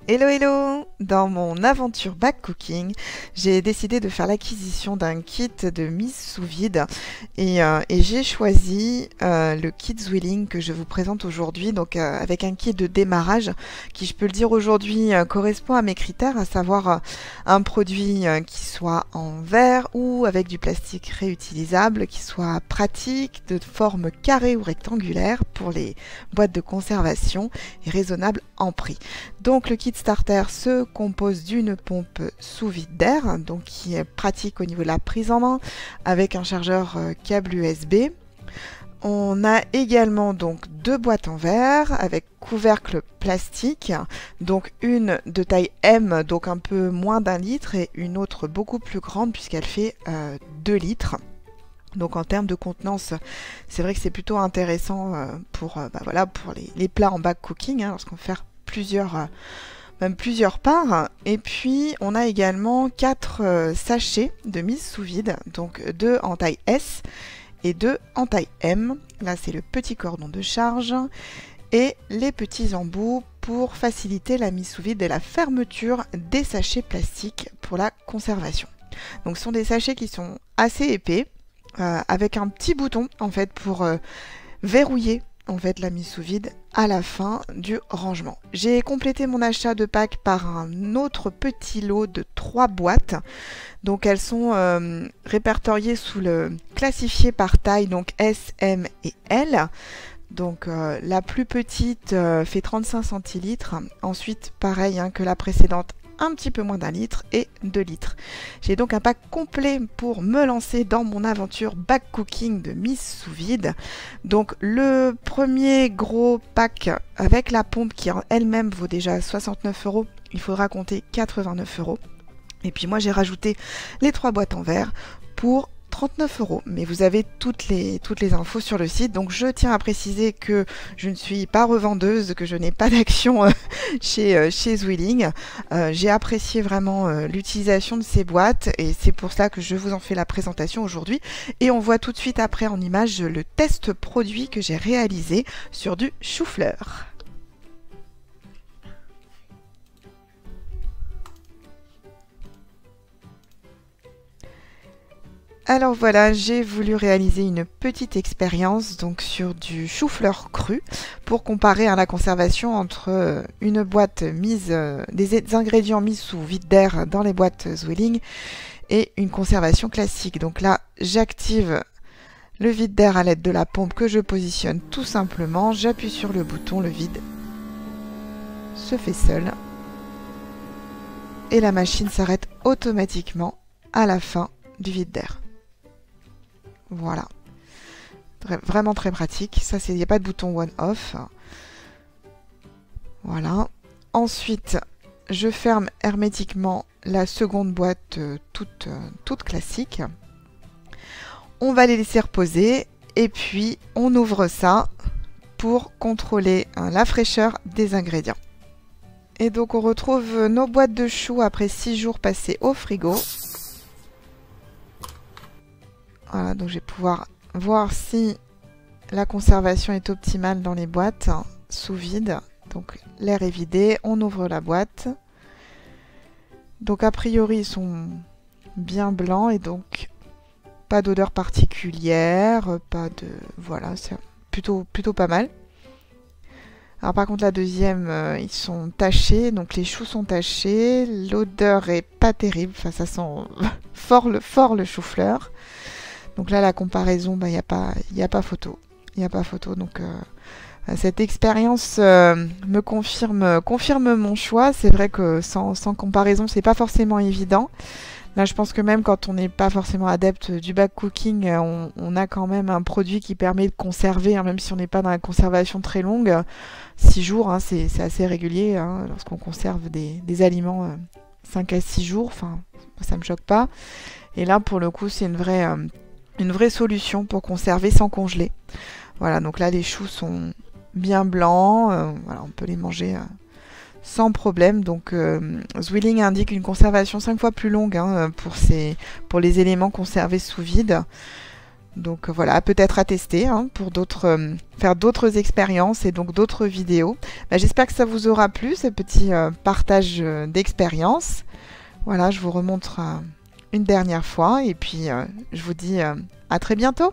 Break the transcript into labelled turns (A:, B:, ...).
A: Hello hello! Dans mon aventure back cooking, j'ai décidé de faire l'acquisition d'un kit de mise sous vide et j'ai choisi le kit Zwilling que je vous présente aujourd'hui, donc avec un kit de démarrage qui, je peux le dire aujourd'hui, correspond à mes critères, à savoir un produit qui soit en verre ou avec du plastique réutilisable, qui soit pratique, de forme carrée ou rectangulaire pour les boîtes de conservation et raisonnable en prix. Donc le kit starter se compose d'une pompe sous vide d'air, donc qui est pratique au niveau de la prise en main avec un chargeur câble USB. On a également donc deux boîtes en verre avec couvercle plastique, donc une de taille M, donc un peu moins d'1 litre, et une autre beaucoup plus grande puisqu'elle fait 2 litres. Donc en termes de contenance, c'est vrai que c'est plutôt intéressant pour les plats en back cooking, lorsqu'on fait même plusieurs parts. Et puis on a également 4 sachets de mise sous vide, donc 2 en taille S et 2 en taille M. Là c'est le petit cordon de charge et les petits embouts pour faciliter la mise sous vide et la fermeture des sachets plastiques pour la conservation. Donc ce sont des sachets qui sont assez épais, avec un petit bouton en fait pour verrouiller en fait la mise sous vide à la fin du rangement. J'ai complété mon achat de pack par un autre petit lot de 3 boîtes. Donc elles sont répertoriées classifiées par taille, donc S, M et L. Donc la plus petite fait 35 centilitres. Ensuite pareil que la précédente, un petit peu moins d'1 litre et 2 litres. J'ai donc un pack complet pour me lancer dans mon aventure back cooking de mise sous vide. Donc le premier gros pack avec la pompe qui en elle-même vaut déjà 69 €, il faudra compter 89 €. Et puis moi j'ai rajouté les 3 boîtes en verre pour 39 €. Mais vous avez toutes les infos sur le site. Donc je tiens à préciser que je ne suis pas revendeuse, que je n'ai pas d'action chez Zwilling. J'ai apprécié vraiment l'utilisation de ces boîtes et c'est pour ça que je vous en fais la présentation aujourd'hui. Et on voit tout de suite après en image le test produit que j'ai réalisé sur du chou-fleur. Alors voilà, j'ai voulu réaliser une petite expérience donc sur du chou-fleur cru pour comparer la conservation entre une boîte des ingrédients mis sous vide d'air dans les boîtes Zwilling et une conservation classique. Donc là, j'active le vide d'air à l'aide de la pompe que je positionne tout simplement. J'appuie sur le bouton, le vide se fait seul et la machine s'arrête automatiquement à la fin du vide d'air. Voilà, vraiment très pratique. Ça, il n'y a pas de bouton on-off. Voilà. Ensuite, je ferme hermétiquement la seconde boîte toute classique. On va les laisser reposer et puis on ouvre ça pour contrôler la fraîcheur des ingrédients. Et donc on retrouve nos boîtes de choux après 6 jours passés au frigo. Voilà, donc je vais pouvoir voir si la conservation est optimale dans les boîtes sous vide. Donc l'air est vidé, on ouvre la boîte. Donc a priori ils sont bien blancs et donc pas d'odeur particulière, voilà, c'est plutôt pas mal. Alors par contre la deuxième, ils sont tachés, donc les choux sont tachés, l'odeur est pas terrible, enfin ça sent fort le chou-fleur. Donc là, la comparaison, il n'y a pas photo. Il n'y a pas photo. Donc cette expérience me confirme mon choix. C'est vrai que sans comparaison, c'est pas forcément évident. Là, je pense que même quand on n'est pas forcément adepte du back cooking, on a quand même un produit qui permet de conserver, même si on n'est pas dans la conservation très longue. 6 jours, c'est assez régulier lorsqu'on conserve des aliments 5 à 6 jours. Enfin, ça ne me choque pas. Et là, pour le coup, c'est une vraie solution pour conserver sans congeler. Voilà, donc là les choux sont bien blancs, voilà, on peut les manger sans problème. Donc Zwilling indique une conservation 5 fois plus longue pour les éléments conservés sous vide. Donc voilà, peut-être à tester hein, pour faire d'autres expériences et donc d'autres vidéos. Bah, j'espère que ça vous aura plu, ce petit partage d'expérience. Voilà, je vous remontre une dernière fois et puis je vous dis à très bientôt.